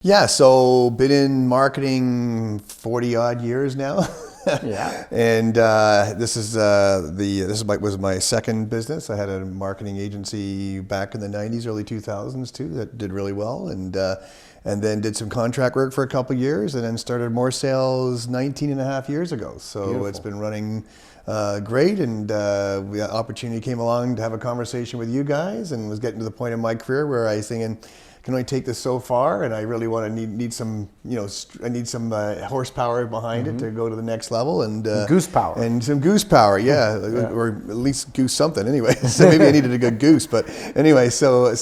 Yeah, so been in marketing 40 odd years now. Yeah. And was my second business. I had a marketing agency back in the 90s, early 2000s too, that did really well, and then did some contract work for a couple of years, and then started MoreSALES 19 and a half years ago. So Beautiful. It's been running great, and the opportunity came along to have a conversation with you guys, and was getting to the point in my career where I was thinking, can only take this so far, and I really want to need some, I need some horsepower behind it to go to the next level, and Goose power. and some goose power, yeah, or at least goose something anyway. So maybe I needed a good goose, but anyway, so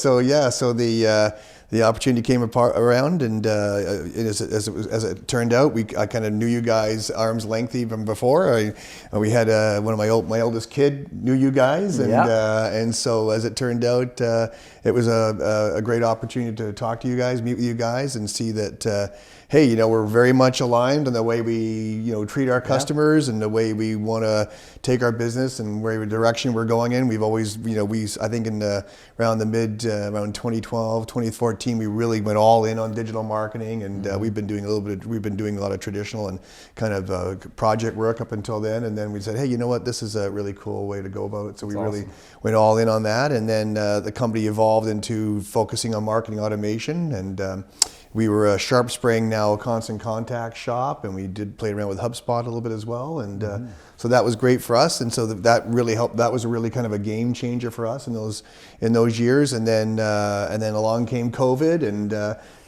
the opportunity came around, and as it turned out, I kind of knew you guys arm's length even before. We had one of my oldest kid knew you guys, and so as it turned out, it was a great opportunity to talk to you guys, meet with you guys, and see that. Hey, we're very much aligned in the way we, treat our customers and the way we want to take our business and where direction we're going in. We've always, I think around 2012, 2014, we really went all in on digital marketing, and we've been doing a lot of traditional and kind of project work up until then. And then we said, hey, you know what, this is a really cool way to go about it. So we really went all in on that. And then the company evolved into focusing on marketing automation, and we were a Sharp Spring, now a Constant Contact shop, and we did play around with HubSpot a little bit as well, and so that was great for us, and so that really helped. That was really kind of a game changer for us in those years, and then along came COVID, and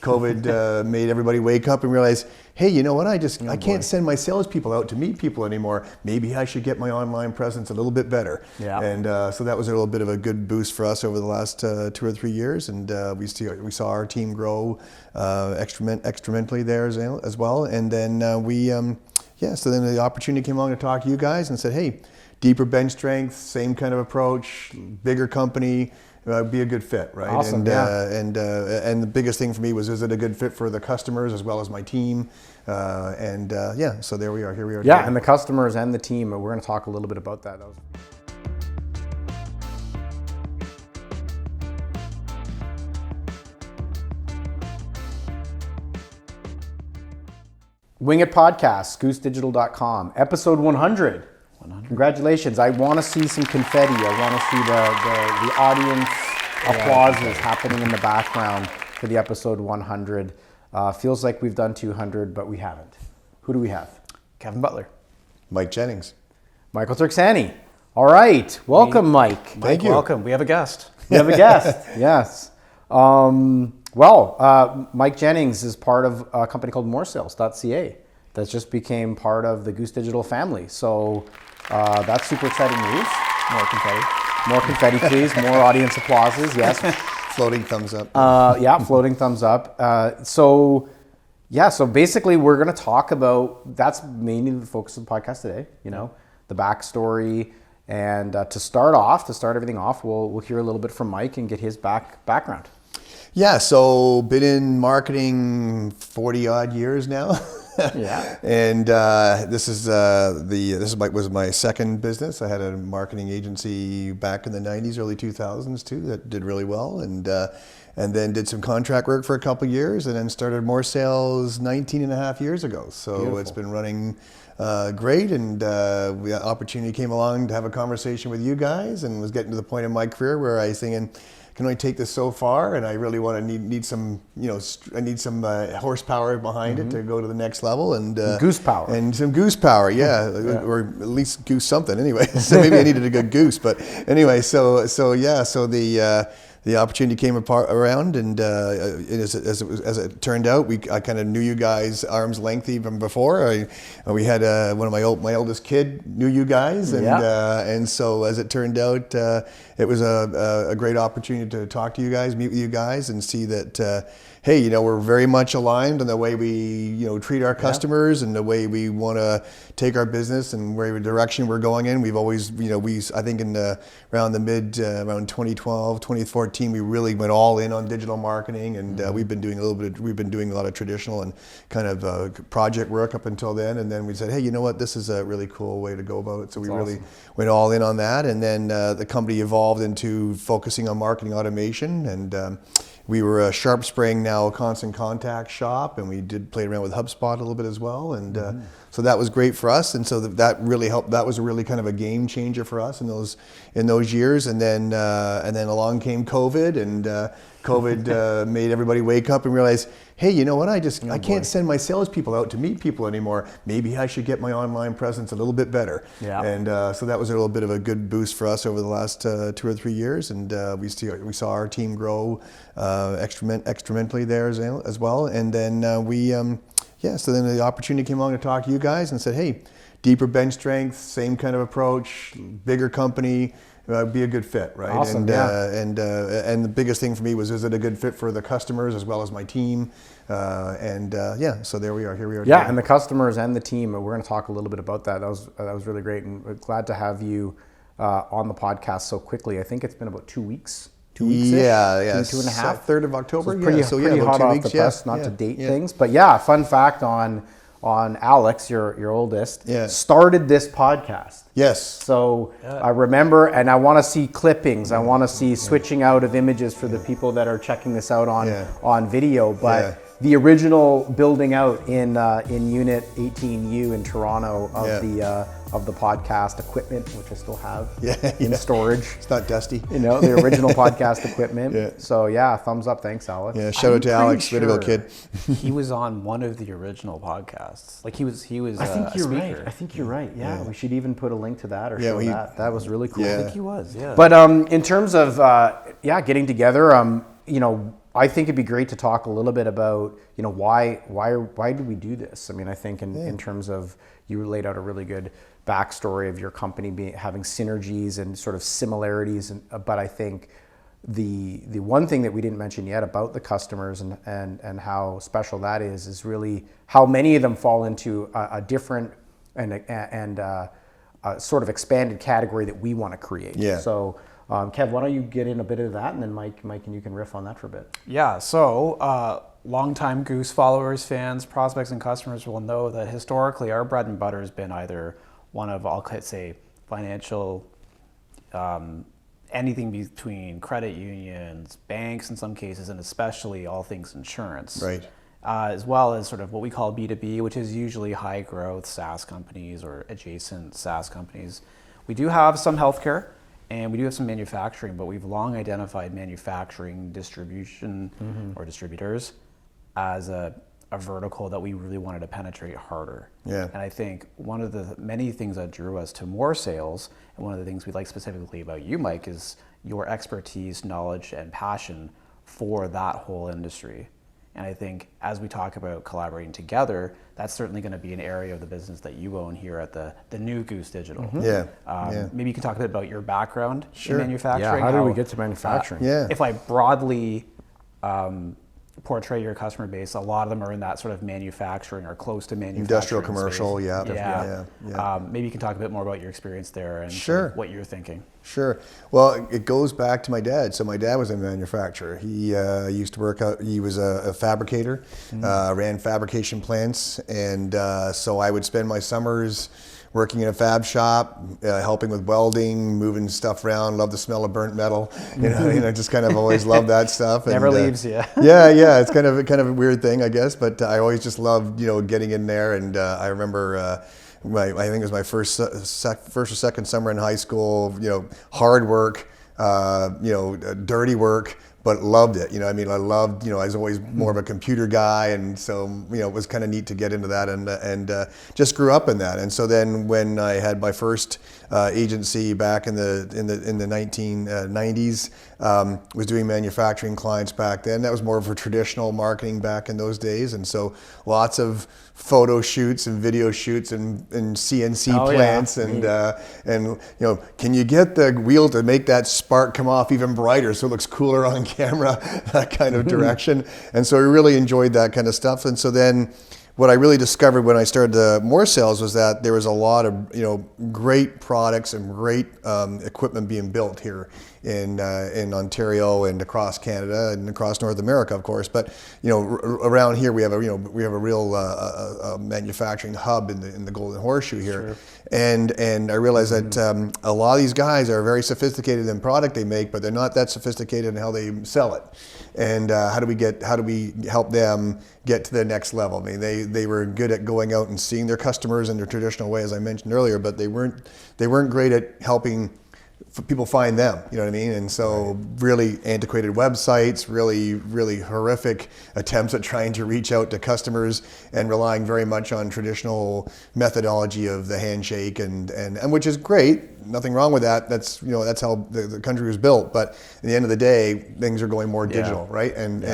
COVID made everybody wake up and realize, hey, you know what? I can't send my salespeople out to meet people anymore. Maybe I should get my online presence a little bit better. Yeah. And so that was a little bit of a good boost for us over the last 2 or 3 years, and we saw our team grow exponentially there as well. And then so then the opportunity came along to talk to you guys and said, hey, deeper bench strength, same kind of approach, bigger company. Be a good fit, right? Awesome, and the biggest thing for me was, is it a good fit for the customers as well as my team? So there we are. Here we are. Yeah, today. and the customers and the team. We're going to talk a little bit about that. Wing It Podcast, goosedigital.com, episode 100. Congratulations. I want to see some confetti. I want to see the audience applauses happening in the background for the episode 100. Feels like we've done 200, but we haven't. Who do we have? Kevin Butler. Mike Jennings. Michael Turksani. All right. Welcome, Mike. Thank you. Welcome. We have a guest. We have a guest. Yes. Mike Jennings is part of a company called MoreSALES.ca that just became part of the Goose Digital family. So that's super exciting news. More confetti. More confetti, please. More audience applauses. Yes. Floating thumbs up. Floating thumbs up. So basically we're going to talk about, that's mainly the focus of the podcast today, the backstory. And to start everything off, we'll hear a little bit from Mike and get his background. Yeah, so been in marketing 40 odd years now. Yeah. And this was my second business. I had a marketing agency back in the 90s, early 2000s too, that did really well, and then did some contract work for a couple of years, and then started MoreSALES 19 and a half years ago. So Beautiful. It's been running great, and the opportunity came along to have a conversation with you guys, and was getting to the point in my career where I was thinking, can only take this so far, and I really want to need some, I need some horsepower behind it to go to the next level, and Goose power. And some goose power, yeah, or at least goose something anyway. So maybe I needed a good goose, but anyway, so the opportunity came around, and as it turned out, I kind of knew you guys arm's length even before. We had one of my oldest kid knew you guys, and so as it turned out, it was a great opportunity to talk to you guys, meet with you guys, and see that. Hey, we're very much aligned in the way we, treat our customers and the way we want to take our business and where direction we're going in. We've always, I think around 2012, 2014, we really went all in on digital marketing, and we've been doing a lot of traditional and kind of project work up until then. And then we said, hey, you know what, this is a really cool way to go about it. So we really went all in on that. And then the company evolved into focusing on marketing automation, and we were a Sharp Spraying, now a Constant Contact shop, and we did play around with HubSpot a little bit as well, and so that was great for us, and so that really helped. That was really kind of a game changer for us in those years, and then along came COVID, and COVID made everybody wake up and realize, hey, you know what? I can't send my salespeople out to meet people anymore. Maybe I should get my online presence a little bit better. Yeah. And so that was a little bit of a good boost for us over the last 2 or 3 years, and we saw our team grow exponentially there as well. And then so then the opportunity came along to talk to you guys and said, hey, deeper bench strength, same kind of approach, bigger company. Be a good fit, right? Awesome, and the biggest thing for me was, is it a good fit for the customers as well as my team? So there we are. Here we are. Yeah, today. and the customers and the team. We're going to talk a little bit about that. That was really great, and we're glad to have you on the podcast so quickly. I think it's been about 2 weeks. 2 weeks. Yeah. 2.5. 3rd of October. So it's pretty, pretty about hot 2 off weeks. the press, not to date things, but yeah. Fun fact on Alex, your oldest, started this podcast. Yes. So I remember, and I want to see clippings. I want to see switching out of images for the people that are checking this out on video. But the original building out in Unit 18U in Toronto of the podcast equipment, which I still have in storage. It's not dusty. The original podcast equipment. So thumbs up. Thanks, Alex. Yeah, shout out to Alex, way to go, kid. He was on one of the original podcasts. Like he was. I think you're speaker. right. I think you're right. Yeah, we should even put a link to that or show that. That was really cool. Yeah. I think he was. Yeah. But in terms of getting together, I think it'd be great to talk a little bit about why do we do this? I mean, I think in terms of, you laid out a really good backstory of your company having synergies and sort of similarities, but I think the one thing that we didn't mention yet about the customers and how special that is really how many of them fall into a different and sort of expanded category that we want to create. Yeah. So, Kev, why don't you get in a bit of that, and then Mike, and you can riff on that for a bit. Yeah. So, longtime Goose followers, fans, prospects, and customers will know that historically our bread and butter has been either one of, I'll say, financial, anything between credit unions, banks in some cases, and especially all things insurance. Right. As well as sort of what we call B2B, which is usually high growth SaaS companies or adjacent SaaS companies. We do have some healthcare and we do have some manufacturing, but we've long identified manufacturing distribution or distributors as a vertical that we really wanted to penetrate harder. Yeah. And I think one of the many things that drew us to MoreSALES, and one of the things we like specifically about you, Mike, is your expertise, knowledge, and passion for that whole industry. And I think as we talk about collaborating together, that's certainly going to be an area of the business that you own here at the new Goose Digital. Maybe you can talk a bit about your background in manufacturing. Yeah, how did we get to manufacturing? If I broadly portray your customer base, a lot of them are in that sort of manufacturing or close to manufacturing Industrial, commercial, space. yeah. Maybe you can talk a bit more about your experience there and Sure. what you're thinking. Sure. Well, it goes back to my dad. So my dad was a manufacturer. He used to work out. He was a fabricator, ran fabrication plants, and so I would spend my summers working in a fab shop, helping with welding, moving stuff around. Love the smell of burnt metal. Just kind of always loved that stuff. Never leaves you. Yeah. It's kind of a weird thing, I guess, but I always just loved getting in there. And I remember. I think it was my first or second summer in high school. Hard work, dirty work, but loved it. I loved. I was always more of a computer guy, and so it was kind of neat to get into that, and just grew up in that. And so then when I had my first agency back in the 1990s, was doing manufacturing clients back then. That was more of a traditional marketing back in those days, and so lots of photo shoots and video shoots and CNC plants and can you get the wheel to make that spark come off even brighter so it looks cooler on camera, that kind of direction. And so I really enjoyed that kind of stuff. And so then what I really discovered when I started MoreSALES was that there was a lot of great products and great equipment being built here in Ontario and across Canada and across North America, of course. But around here we have a real manufacturing hub in the Golden Horseshoe here. Sure. And I realize that a lot of these guys are very sophisticated in product they make, but they're not that sophisticated in how they sell it. And how do we help them get to the next level? I mean, they were good at going out and seeing their customers in their traditional way, as I mentioned earlier, but they weren't great at helping people find them, you know what I mean? And so really antiquated websites, really horrific attempts at trying to reach out to customers and relying very much on traditional methodology of the handshake and which is great, nothing wrong with that. That's how the country was built. But at the end of the day, things are going more digital, right? And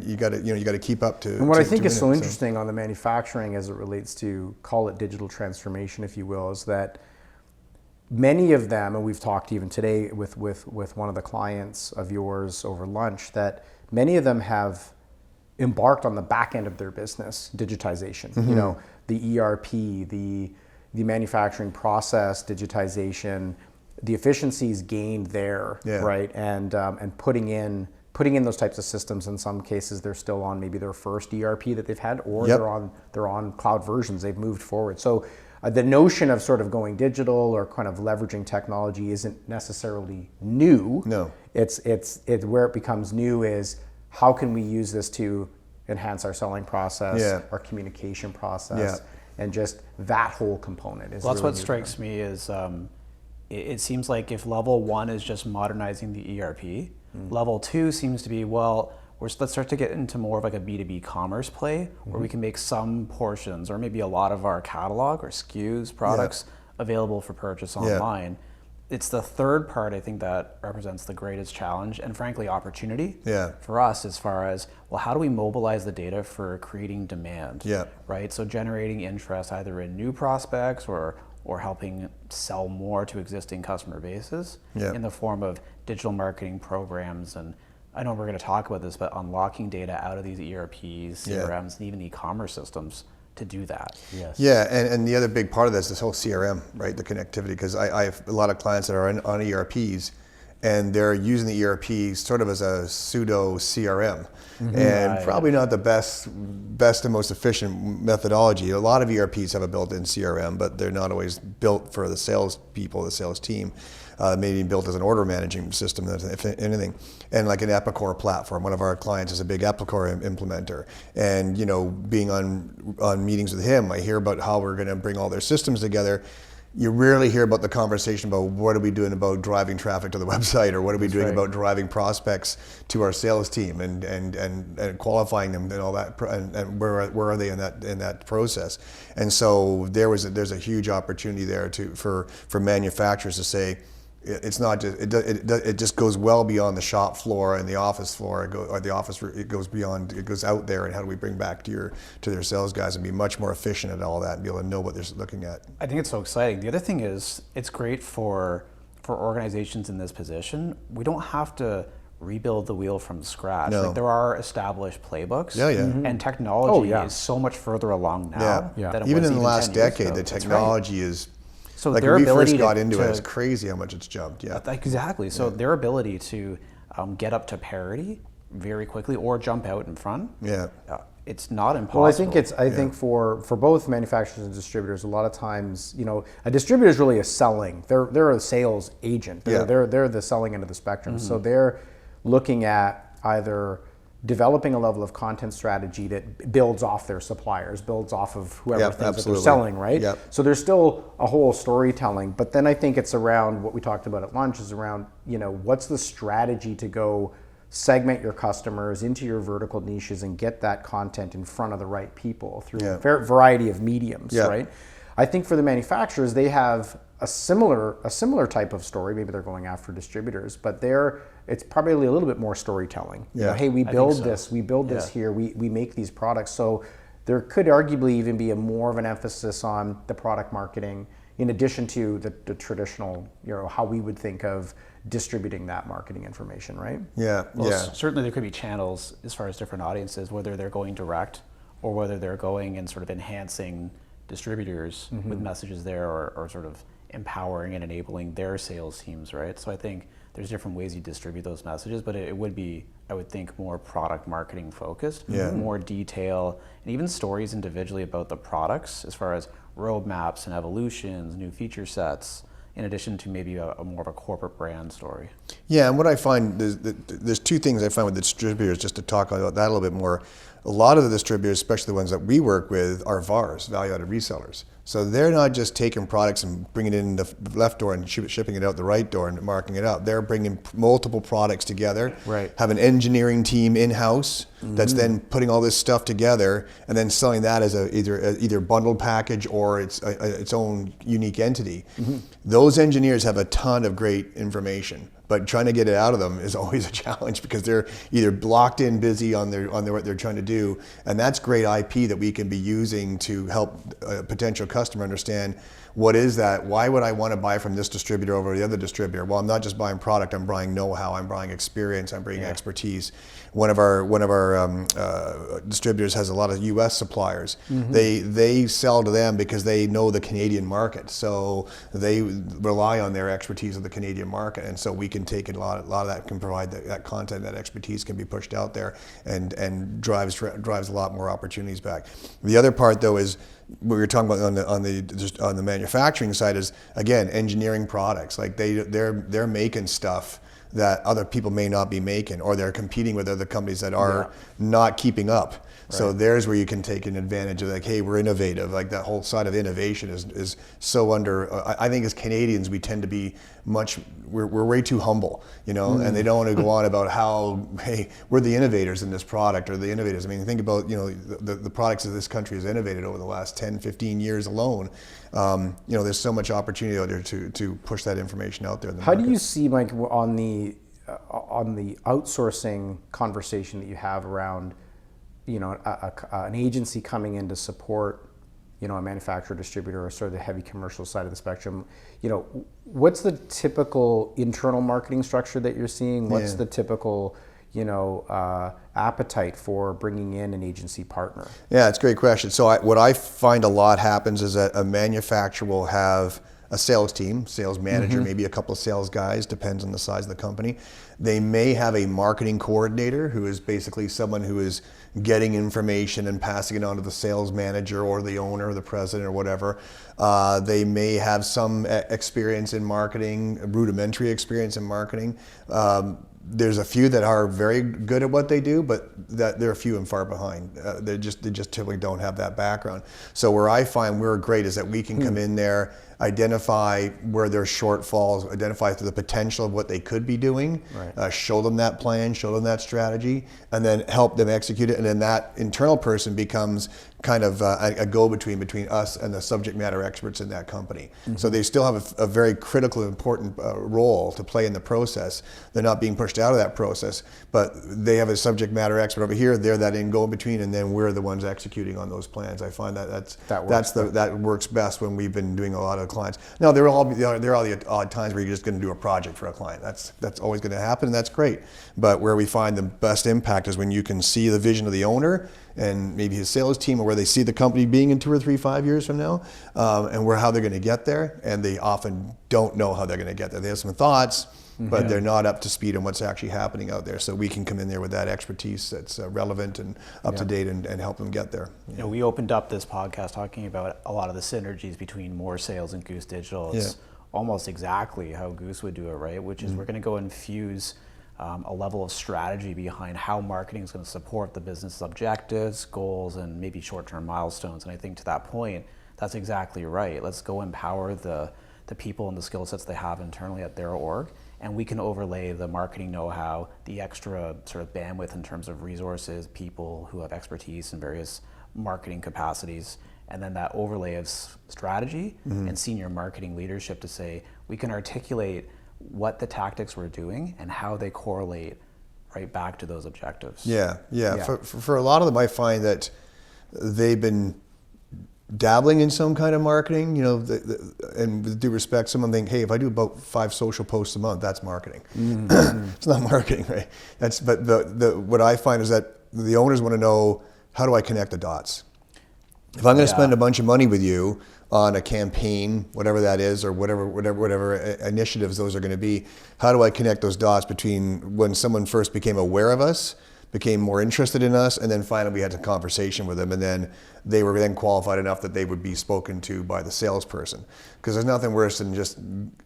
you got to keep up to. And what I think is so interesting on the manufacturing as it relates to, call it digital transformation, if you will, is that many of them, and we've talked even today with one of the clients of yours over lunch, that many of them have embarked on the back end of their business digitization. Mm-hmm. The ERP, the manufacturing process digitization, the efficiencies gained there, right? And putting in those types of systems. In some cases, they're still on maybe their first ERP that they've had, or they're on cloud versions. They've moved forward. So the notion of sort of going digital or kind of leveraging technology isn't necessarily new. No. It's where it becomes new is how can we use this to enhance our selling process, our communication process, and just that whole component is. Well, that's really what strikes me is it seems like if level 1 is just modernizing the ERP, level 2 seems to be, let's start to get into more of like a B2B commerce play where we can make some portions or maybe a lot of our catalog or SKUs, products available for purchase online. It's the third part, I think, that represents the greatest challenge and frankly opportunity for us as far as, how do we mobilize the data for creating demand, right? So generating interest either in new prospects or helping sell more to existing customer bases in the form of digital marketing programs. And I know we're going to talk about this, but unlocking data out of these ERPs, CRMs, and even e-commerce systems to do that. Yes. Yeah, and the other big part of this whole CRM, right? The connectivity, because I have a lot of clients that are on ERPs, and they're using the ERP sort of as a pseudo CRM, and probably not the best and most efficient methodology. A lot of ERPs have a built-in CRM, but they're not always built for the sales people, the sales team. Maybe built as an order managing system, if anything. And like an Epicor platform, one of our clients is a big Epicor implementer. And being on meetings with him, I hear about how we're going to bring all their systems together. You rarely hear about the conversation about what are we doing about driving traffic to the website, or what are we doing about driving prospects to our sales team and qualifying them and all that, and where are they in that process. And so there's a huge opportunity there for manufacturers to say, it's not just it just goes well beyond the shop floor and the office floor, it goes beyond, it goes out there, and how do we bring back to their sales guys and be much more efficient at all that and be able to know what they're looking at. I think it's so exciting. The other thing is it's great for organizations in this position. We don't have to rebuild the wheel from scratch. No. Like there are established playbooks, and technology is so much further along now than it even was in the last 10 years decade, ago. the technology is. So like their when we ability first got to, into it, it's crazy how much it's jumped. Exactly. So their ability to get up to parity very quickly or jump out in front. It's not impossible. Well, I think for both manufacturers and distributors, a lot of times, a distributor is really they're a sales agent. They're the selling end of the spectrum. So they're looking at either developing a level of content strategy that builds off their suppliers, builds off of whoever things that they're selling, right? So there's still a whole storytelling, but then I think it's around what we talked about at lunch is around, what's the strategy to go segment your customers into your vertical niches and get that content in front of the right people through a variety of mediums, right? I think for the manufacturers, they have a similar type of story. Maybe they're going after distributors, but it's probably a little bit more storytelling. Hey, we build this here, we make these products. So there could arguably even be more of an emphasis on the product marketing in addition to the traditional, how we would think of distributing that marketing information, right? Certainly there could be channels as far as different audiences, whether they're going direct or whether they're going and sort of enhancing distributors with messages there or sort of empowering and enabling their sales teams, right? So I think there's different ways you distribute those messages, but it would be, I would think, more product marketing focused, more detail, and even stories individually about the products as far as roadmaps and evolutions, new feature sets, in addition to maybe a more of a corporate brand story. Yeah, and what I find, there's two things I find with the distributors, just to talk about that a little bit more. A lot of the distributors, especially the ones that we work with, are VARs, value-added resellers. So they're not just taking products and bringing it in the left door and shipping it out the right door and marking it up. They're bringing multiple products together, have an engineering team in-house that's then putting all this stuff together and then selling that as either bundled package or its own unique entity. Those engineers have a ton of great information, but trying to get it out of them is always a challenge because they're either blocked in busy on what they're trying to do, and that's great IP that we can be using to help a potential customer understand what is that, why would I want to buy from this distributor over the other distributor? Well, I'm not just buying product, I'm buying know-how, I'm buying experience, I'm bringing expertise. One of our distributors has a lot of U.S. suppliers. They sell to them because they know the Canadian market, so they rely on their expertise of the Canadian market, and so we can take a lot of that, can provide that content, that expertise can be pushed out there, and drives a lot more opportunities back. The other part though is, what we were talking about on the manufacturing side is, again, engineering products. Like they're making stuff that other people may not be making, or they're competing with other companies that are not keeping up. So there's where you can take an advantage of, like, hey, we're innovative. Like that whole side of innovation is so under. I think as Canadians we tend to be we're way too humble, and they don't want to go on about how, hey, we're the innovators in this product, or the innovators. I mean, think about the products that this country has innovated over the last 10, 15 years alone. There's so much opportunity out there to push that information out there in the How market. do you see, Mike, on the outsourcing conversation that you have around, an agency coming in to support, a manufacturer, distributor, or sort of the heavy commercial side of the spectrum? What's the typical internal marketing structure that you're seeing? What's the typical, appetite for bringing in an agency partner? Yeah, it's a great question. So what I find a lot happens is that a manufacturer will have a sales team, sales manager, maybe a couple of sales guys, depends on the size of the company. They may have a marketing coordinator who is basically someone who is getting information and passing it on to the sales manager or the owner or the president or whatever. They may have some experience in marketing, rudimentary experience in marketing. There's a few that are very good at what they do, but they're few and far behind. They just typically don't have that background. So where I find we're great is that we can come in there, identify where there's shortfalls, identify the potential of what they could be doing, show them that plan, show them that strategy, and then help them execute it. And then that internal person becomes kind of a go-between between us and the subject matter experts in that company. So they still have a very critical, important role to play in the process. They're not being pushed out of that process, but they have a subject matter expert over here. They're that go-between, and then we're the ones executing on those plans. I find that works best when we've been doing a lot of clients. Now there are all the odd times where you're just going to do a project for a client. That's always going to happen, and that's great. But where we find the best impact is when you can see the vision of the owner and maybe his sales team, or where they see the company being in 2 or 3, 5 years from now, and how they're going to get there. And they often don't know how they're going to get there. They have some thoughts, but they're not up to speed on what's actually happening out there. So we can come in there with that expertise that's relevant and up to date and help them get there. We opened up this podcast talking about a lot of the synergies between MoreSALES and Goose Digital. It's almost exactly how Goose would do it, right? Which is we're going to go infuse a level of strategy behind how marketing is going to support the business objectives, goals, and maybe short-term milestones. And I think to that point, that's exactly right. Let's go empower the people and the skill sets they have internally at their org, and we can overlay the marketing know-how, the extra sort of bandwidth in terms of resources, people who have expertise in various marketing capacities, and then that overlay of strategy and senior marketing leadership to say, we can articulate what the tactics we're doing and how they correlate right back to those objectives. Yeah. For a lot of them, I find that they've been dabbling in some kind of marketing, and with due respect, someone think, hey, if I do about 5 social posts a month, that's marketing. It's not marketing, right? But what I find is that the owners want to know, how do I connect the dots? If I'm going to spend a bunch of money with you on a campaign, whatever that is, or whatever initiatives those are going to be, how do I connect those dots between when someone first became aware of us, became more interested in us, and then finally we had a conversation with them, and then they were then qualified enough that they would be spoken to by the salesperson. Because there's nothing worse than just,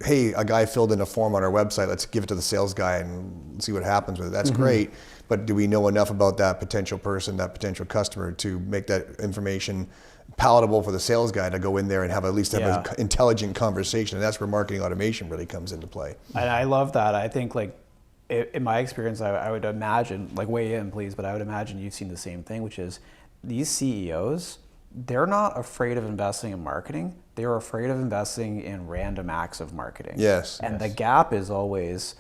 hey, a guy filled in a form on our website, let's give it to the sales guy and see what happens with it. That's great, but do we know enough about that potential person, that potential customer, to make that information palatable for the sales guy to go in there and have at least have an intelligent conversation? And that's where marketing automation really comes into play. And I love that. I think, like, in my experience, I would imagine, like, weigh in please, but I would imagine you've seen the same thing, which is these CEOs, they're not afraid of investing in marketing. They're afraid of investing in random acts of marketing. Yes. And the gap is always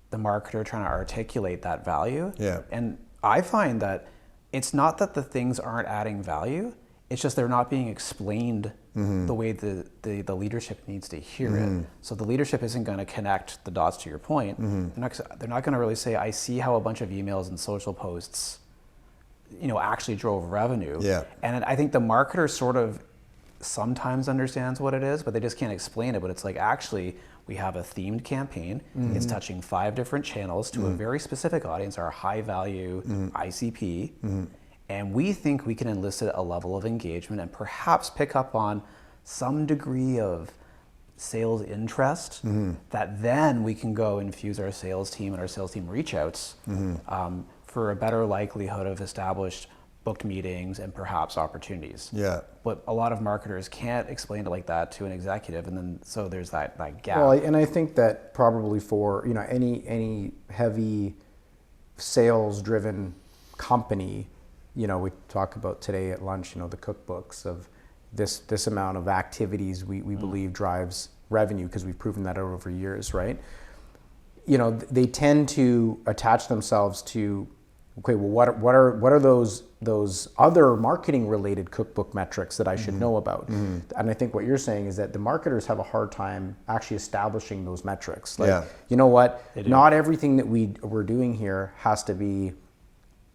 the marketer trying to articulate that value. Yeah. And I find that it's not that the things aren't adding value, it's just they're not being explained the way the leadership needs to hear it. So the leadership isn't going to connect the dots, to your point. They're not going to really say, I see how a bunch of emails and social posts, actually drove revenue. Yeah. And I think the marketer sort of sometimes understands what it is, but they just can't explain it. But it's like, actually, we have a themed campaign. It's touching 5 different channels to a very specific audience, our high value ICP. And we think we can elicit a level of engagement and perhaps pick up on some degree of sales interest that then we can go infuse our sales team and our sales team reach outs for a better likelihood of established booked meetings and perhaps opportunities. Yeah. But a lot of marketers can't explain it like that to an executive, and then so there's that gap. Well, and I think that probably for any heavy sales driven company, we talk about today at lunch, the cookbooks of this amount of activities we believe drives revenue, because we've proven that out over years, right? They tend to attach themselves to, okay, well, what are those other marketing related cookbook metrics that I should know about? And I think what you're saying is that the marketers have a hard time actually establishing those metrics. Like, you know what? Not everything that we're doing here has to be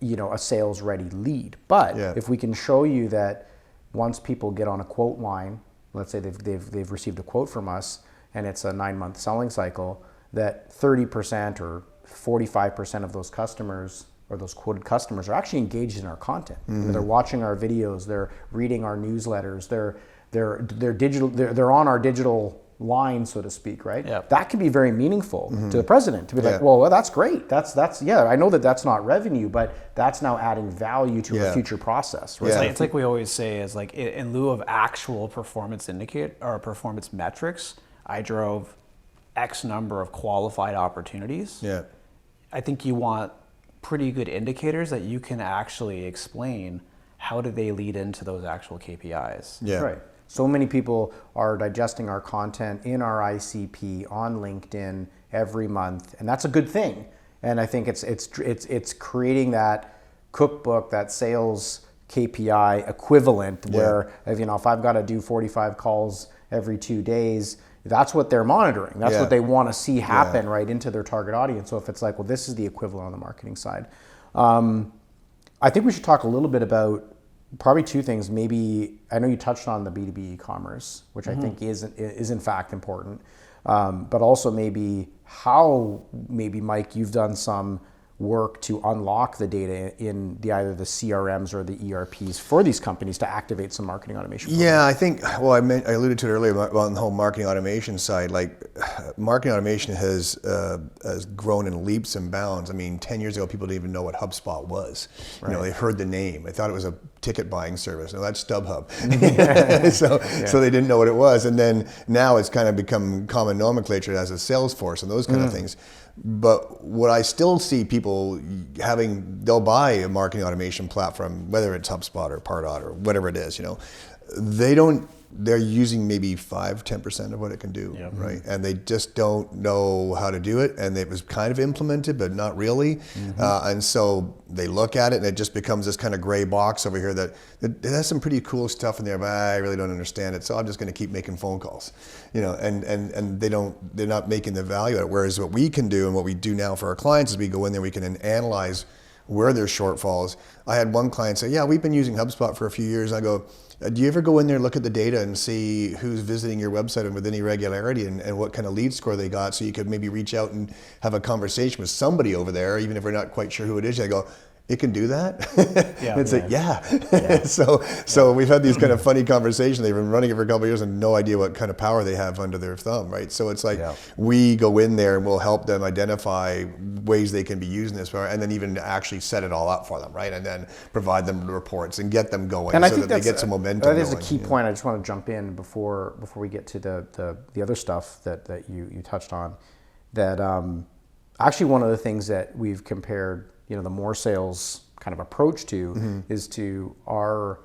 a sales ready lead. But if we can show you that once people get on a quote line, let's say they've received a quote from us and it's a 9-month selling cycle, that 30% or 45% of those customers or those quoted customers are actually engaged in our content. They're watching our videos, they're reading our newsletters, they're on our digital line, so to speak, right? Yep. That can be very meaningful to the president to be like, well, that's great. That's I know that's not revenue, but that's now adding value to a future process, right? It's like we always say, is like, in lieu of actual performance indicator or performance metrics, I drove X number of qualified opportunities. Yeah. I think you want pretty good indicators that you can actually explain how do they lead into those actual KPIs. Yeah. Right. So many people are digesting our content in our ICP on LinkedIn every month, and that's a good thing. And I think it's creating that cookbook, that sales KPI equivalent, where if I've got to do 45 calls every 2 days, that's what they're monitoring. That's what they want to see happen right into their target audience. So if it's like, well, this is the equivalent on the marketing side. I think we should talk a little bit about probably 2 things. Maybe, I know you touched on the B2B e-commerce, which I think is in fact important, but also maybe how, Mike, you've done some work to unlock the data in either the CRMs or the ERPs for these companies to activate some marketing automation programs. Yeah, I think, I alluded to it earlier about the whole marketing automation side. Like, marketing automation has grown in leaps and bounds. I mean, 10 years ago, people didn't even know what HubSpot was. Right. They heard the name. They thought it was a ticket buying service. No, that's StubHub. So they didn't know what it was. And then now it's kind of become common nomenclature as a Salesforce and those kind of things. But what I still see people they'll buy a marketing automation platform, whether it's HubSpot or Pardot or whatever it is, they're using maybe 5-10% of what it can do, right? And they just don't know how to do it. And it was kind of implemented, but not really. And so they look at it and it just becomes this kind of gray box over here that has some pretty cool stuff in there, but I really don't understand it. So I'm just going to keep making phone calls, and they're not making the value out of it. Whereas what we can do and what we do now for our clients is we go in there, we can analyze where there's shortfalls. I had one client say, yeah, we've been using HubSpot for a few years. I go, do you ever go in there, look at the data and see who's visiting your website and with any regularity and what kind of lead score they got, so you could maybe reach out and have a conversation with somebody over there, even if we're not quite sure who it is. I go, it can do that? Yeah. It's like, yeah. So we've had these kind of funny conversations. They've been running it for a couple of years and no idea what kind of power they have under their thumb, right? So it's like, we go in there and we'll help them identify ways they can be using this power, and then even actually set it all up for them, right? And then provide them the reports and get them going, and I so think that they get some momentum. That is a key point. I just want to jump in before we get to the other stuff that you touched on. That actually one of the things that we've compared, the MoreSALES kind of approach to is to our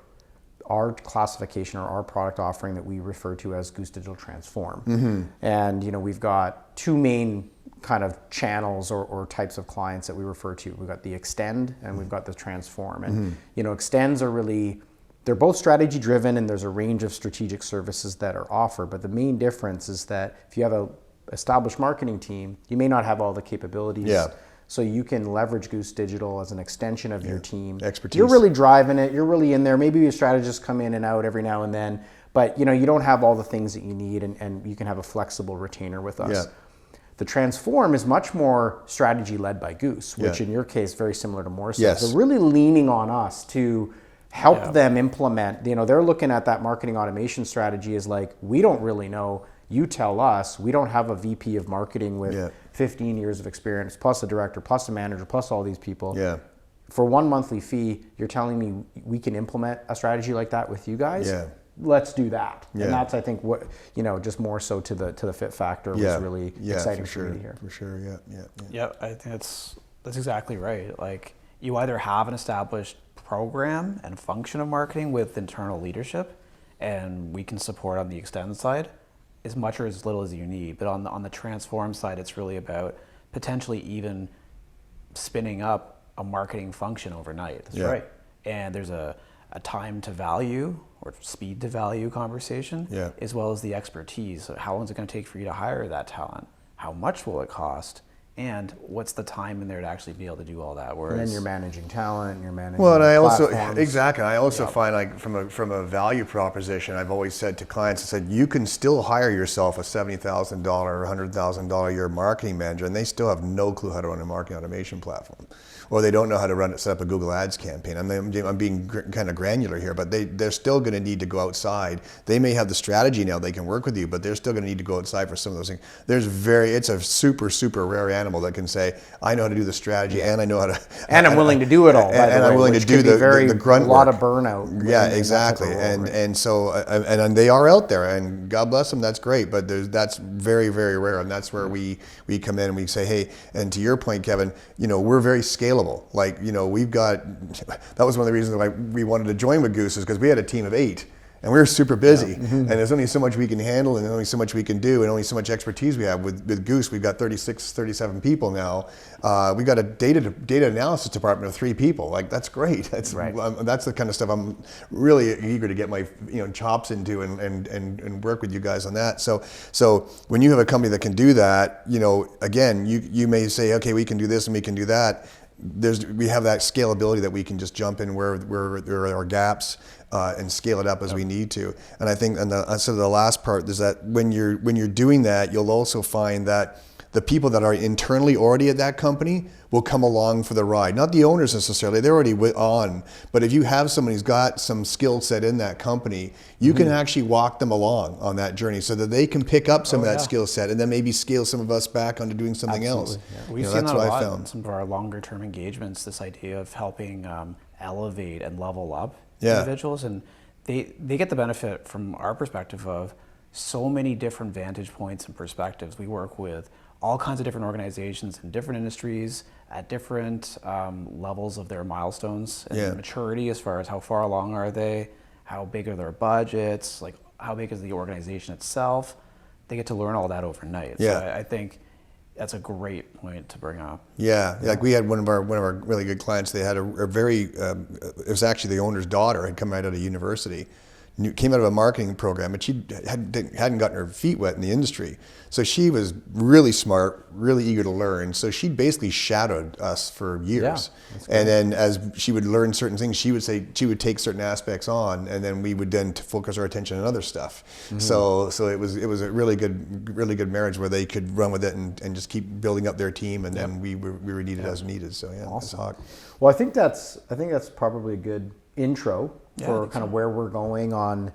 classification or our product offering that we refer to as Goose Digital Transform. And we've got two main kind of channels or types of clients that we refer to. We've got the Extend and we've got the Transform. And Extends are really, they're both strategy driven, and there's a range of strategic services that are offered. But the main difference is that if you have a established marketing team, you may not have all the capabilities. Yeah. So you can leverage Goose Digital as an extension of your team. Expertise. You're really driving it. You're really in there. Maybe your strategists come in and out every now and then, but you don't have all the things that you need, and you can have a flexible retainer with us. Yeah. The Transform is much more strategy led by Goose, which in your case, very similar to MoreSALES. Yes. They're really leaning on us to help them implement. They're looking at that marketing automation strategy as like, we don't really know. You tell us. We don't have a VP of marketing with 15 years of experience, plus a director, plus a manager, plus all these people. Yeah. For one monthly fee, you're telling me we can implement a strategy like that with you guys? Yeah. Let's do that. Yeah. And that's, I think, what, just more so to the fit factor was really exciting for me to hear. For sure, yeah. Yeah, I think that's exactly right. Like, you either have an established program and function of marketing with internal leadership, and we can support on the Extend side as much or as little as you need. But on the Transform side, it's really about potentially even spinning up a marketing function overnight. That's right. And there's a time to value or speed to value conversation, as well as the expertise. So how long is it going to take for you to hire that talent? How much will it cost? And what's the time in there to actually be able to do all that? And then you're managing talent, you're managing and I platforms. also find, like, from a value proposition, I've always said to clients, I said, you can still hire yourself a $70,000 or $100,000 a year marketing manager, and they still have no clue how to run a marketing automation platform, or they don't know how to set up a Google Ads campaign. I'm being kind of granular here, but they're still going to need to go outside. They may have the strategy now; they can work with you, but they're still going to need to go outside for some of those things. It's a super, super rare animal that can say, I know how to do the strategy, and I know how to, and I'm willing to do it all. And I'm willing to do the grunt work. A lot of burnout. Yeah, exactly. And so they are out there, and God bless them. That's great, but that's very, very rare, and that's where we come in and we say, hey, and to your point, Kevin, we're very scalable. Like, we've got, that was one of the reasons why we wanted to join with Goose, is because we had a team of 8. And we were super busy, and there's only so much we can handle, and only so much we can do, and only so much expertise we have. With Goose, we've got 36, 37 people now. We've got a data analysis department of 3 people. Like, that's great. That's the kind of stuff I'm really eager to get my chops into and work with you guys on that. So when you have a company that can do that, again, you may say, okay, we can do this and we can do that. We have that scalability that we can just jump in where there are gaps and scale it up as we need to. And I think, and the last part is that when you're doing that, you'll also find that the people that are internally already at that company will come along for the ride. Not the owners necessarily, they're already on. But if you have someone who's got some skill set in that company, you can actually walk them along on that journey so that they can pick up some of that skill set and then maybe scale some of us back onto doing something else. Yeah. We've seen that a lot in some of our longer term engagements, this idea of helping elevate and level up individuals. And they get the benefit from our perspective of so many different vantage points and perspectives. We work with all kinds of different organizations in different industries at different levels of their milestones and maturity, as far as how far along are they, how big are their budgets, like how big is the organization itself. They get to learn all that overnight. So I think that's a great point to bring up. Yeah, like we had one of our really good clients. They had a very it was actually the owner's daughter had come right out of university, came out of a marketing program, but she hadn't gotten her feet wet in the industry. So she was really smart, really eager to learn. So she basically shadowed us for years. And then as she would learn certain things, she would take certain aspects on, and then we would then focus our attention on other stuff. So it was a really good marriage where they could run with it and just keep building up their team, and then we were needed as needed. So yeah, awesome. It's hot. Well, I think that's probably a good intro for kind of where we're going on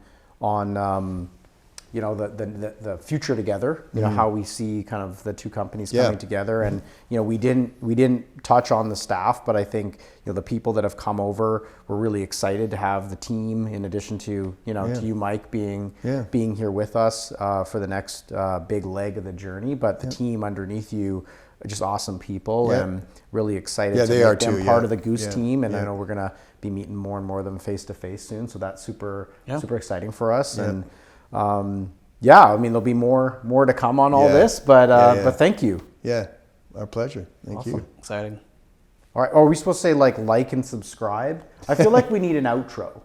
you know, the future together, you know, how we see kind of the two companies coming together. And, you know, we didn't touch on the staff, but I think, you know, the people that have come over, we're really excited to have the team, in addition to, you know, to you, Mike, being here with us for the next big leg of the journey. But the team underneath you are just awesome people, and really excited to make them part of the Goose team. And I know we're going to be meeting more and more of them face to face soon. So that's super exciting for us. And, I mean, there'll be more to come on all this, but thank you. Yeah, our pleasure. Thank you. Exciting. All right. Are we supposed to say like and subscribe? I feel like we need an outro.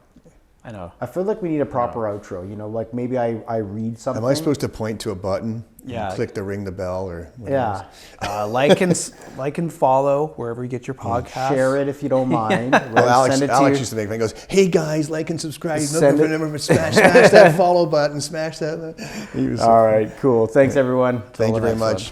I know. I feel like we need a proper outro. You know, like maybe I read something. Am I supposed to point to a button? Yeah. And click the ring the bell or whatever? Yeah. Like and follow wherever you get your podcast. Share it if you don't mind. Well, Alex used to make me. He goes, "Hey guys, like and subscribe. Smash that follow button. Smash that." All right. Cool. Thanks everyone. Thank you very much.